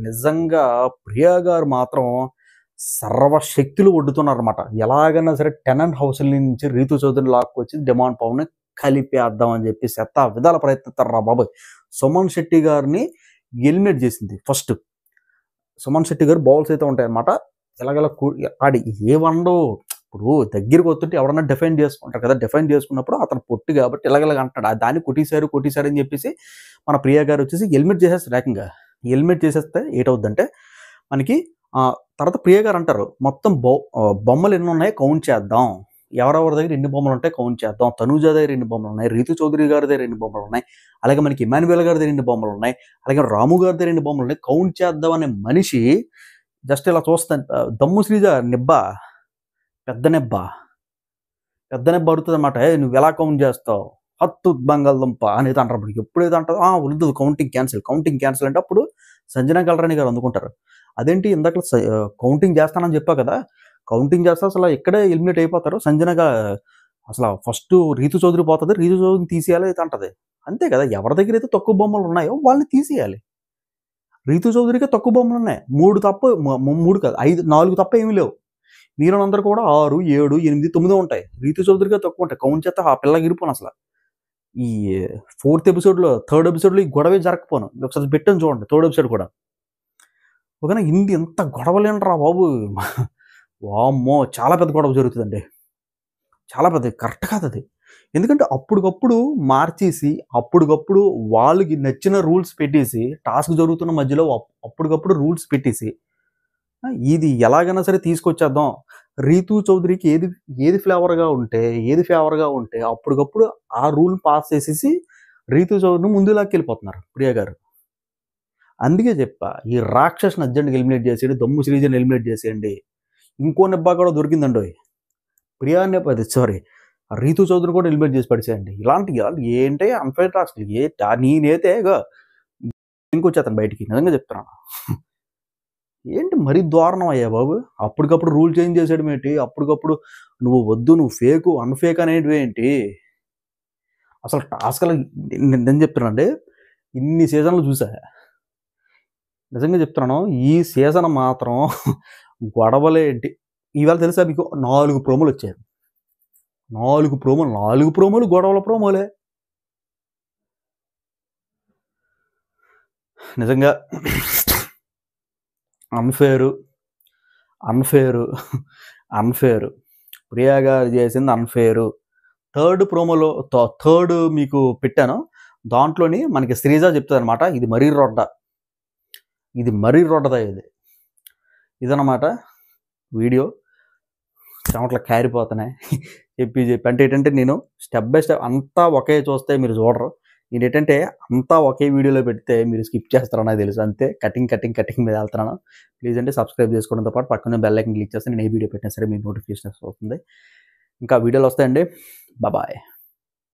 నిజంగా ప్రియా గారు మాత్రం సర్వశక్తులు ఒడ్డుతున్నారన్నమాట. ఎలాగైనా సరే టెనెంట్ హౌస్‌ల నుంచి రీతు చౌదరిని లాక్కొచ్చి డిమాండ్ పవన్‌ని కలిపేద్దాం అని చెప్పి శత విధాల ప్రయత్నిస్తారురా బాబోయ్! సుమన్ శెట్టి గారిని ఎలిమినేట్ చేసింది ఫస్ట్. సుమన్ శెట్టి గారు బౌల్స్ అయితే ఉంటాయన్నమాట. ఎలాగలా ఆడి ఏమనడు. ఇప్పుడు దగ్గరికి వస్తుంటే ఎవడన్నా డిఫైన్ చేసుకుంటారు కదా! డిఫైన్ చేసుకున్నప్పుడు అతను పొట్టి కాబట్టి ఇలాగలాగ అంటాడు. దాన్ని కొట్టేశారు అని చెప్పేసి మన ప్రియా గారు వచ్చేసి ఎలిమినేట్ చేసేస్తారు ఏకంగా. ఎలిమినేట్ చేసేస్తే ఏటవుద్దంటే మనకి తర్వాత ప్రియా గారు అంటారు మొత్తం బొమ్మలు ఎన్ని ఉన్నాయి కౌంట్ చేద్దాం. ఎవరెవరి దగ్గర ఎన్ని బొమ్మలు ఉంటాయి కౌంట్ చేద్దాం. తనూజ దగ్గర ఎన్ని బొమ్మలు ఉన్నాయి, రీతు చౌదరి గారి దగ్గర ఎన్ని బొమ్మలు ఉన్నాయి, అలాగే మనకి ఇమాన్యుయల్ గారి దగ్గర ఎన్ని బొమ్మలు ఉన్నాయి, అలాగే రాము గారి దగ్గర ఎన్ని బొమ్మలు ఉన్నాయి కౌంట్ చేద్దాం అనే మనిషి జస్ట్ ఇలా చూస్తాను. దమ్ము శ్రీజ నిబ్బ పెద్ద నెబ్బ అడుగుతుంది అనమాట. నువ్వు ఎలా కౌంట్ చేస్తావు, హత్తు బంగాళదుంప అనేది అంటారు. ఎప్పుడైతే అంటారు వద్దు కౌంటింగ్ క్యాన్సిల్ అంటే అప్పుడు సంజనా కల్రాణి గారు అందుకుంటారు. అదేంటి ఇందాక కౌంటింగ్ చేస్తానని చెప్పా కదా, కౌంటింగ్ చేస్తే అసలు ఇక్కడే ఎలిమినేట్ అయిపోతారు. సంజనగా అసలు ఫస్ట్ రీతు చౌదరి పోతుంది, రీతు చౌదరిని తీసేయాలి అయితే అంటది. అంతే కదా, ఎవరి దగ్గర అయితే తక్కువ బొమ్మలు ఉన్నాయో వాళ్ళని తీసేయాలి. రీతు చౌదరికి తక్కువ బొమ్మలు ఉన్నాయి, 3 కాదు 4 తప్ప ఏమీ లేవు. మీరందరూ కూడా 6, 7, 8, 9 ఉంటాయి. రీతు చౌదరిగా తక్కువ ఉంటాయి. కౌంట్ చేస్తే ఆ పిల్ల గిరిపోను. అసలు ఈ 4th ఎపిసోడ్లో 3rd ఎపిసోడ్లో ఈ గొడవే జరగకపోను. ఒకసారి పెట్టాను చూడండి 3rd ఎపిసోడ్ కూడా. ఓకేనా, ఎంత గొడవలేంట్రా బాబు, వామ్మో చాలా పెద్ద గొడవ జరుగుతుందండి. చాలా పెద్ద, కరెక్ట్ కాదు అది. ఎందుకంటే అప్పటికప్పుడు మార్చేసి అప్పటికప్పుడు వాళ్ళకి నచ్చిన రూల్స్ పెట్టేసి టాస్క్ జరుగుతున్న మధ్యలో అప్పటికప్పుడు రూల్స్ పెట్టేసి ఇది ఎలాగైనా సరే తీసుకొచ్చేద్దాం. రీతు చౌదరికి ఏది ఫేవర్గా ఉంటే అప్పటికప్పుడు ఆ రూల్ పాస్ చేసేసి రీతు చౌదరిని ముందులాకి వెళ్ళిపోతున్నారు ప్రియా గారు. అందుకే చెప్పా, ఈ రాక్షసుని అర్జెంట్గా ఎలిమినేట్ చేసేయండి, దమ్ము శ్రీజని ఎలిమినేట్ చేసేయండి. ఇంకో నెబ్బా కూడా దొరికిందండి, రీతు చౌదరి కూడా ఎలిమినేట్ చేసి పడిసేయండి. ఇలాంటి ఏంటి అన్ఫైర్ టాస్క్ నేనైతే ఇంకొచ్చేస్తాను బయటికి, నిజంగా చెప్తున్నాను. ఏంటి మరీ దారుణం అయ్యా బాబు. అప్పటికప్పుడు రూల్ చేంజ్ చేసేయడం ఏంటి, అప్పటికప్పుడు నువ్వు ఫేకు అన్ఫేక్ అనేటివి ఏంటి. అసలు టాస్క్లు నేను చెప్తున్నానండి, ఇన్ని సీజన్లు చూసా, నిజంగా చెప్తున్నాను. ఈ సీజన్ మాత్రం గొడవలేంటి. ఇవాళ తెలుసా మీకు 4 ప్రోమోలు వచ్చాయి. 4 ప్రోమోలు గొడవల ప్రోమోలే. నిజంగా అన్ఫేరు ప్రియా గారు చేసింది అన్ఫేరు. 3rd ప్రోమోలో 3rd మీకు పెట్టాను, దాంట్లోని మనకి శ్రీజ చెప్తుంది అనమాట, ఇది మరీ రొడ్డదా ఇదన్నమాట వీడియో. చెమట్ల కారిపోతున్నాయి చెప్పి అంటే ఏంటంటే నేను స్టెప్ బై స్టెప్ అంతా ఒకే చూస్తే మీరు చూడరు. నేను ఏంటంటే అంతా ఒకే వీడియోలో పెడితే మీరు స్కిప్ చేస్తారో నాకు తెలుసు. అంతే కటింగ్ మీద వెళ్తున్నాను. ప్లీజ్ అంటే సబ్స్క్రైబ్ చేసుకోవడంతో పాటు పక్కన బెల్ ఐకాన్ క్లిక్ చేస్తే నేను ఏ వీడియో పెట్టినా సరే మీకు నోటిఫికేషన్ వస్తుంది. ఇంకా వీడియోలు వస్తాయండి. బాయ్.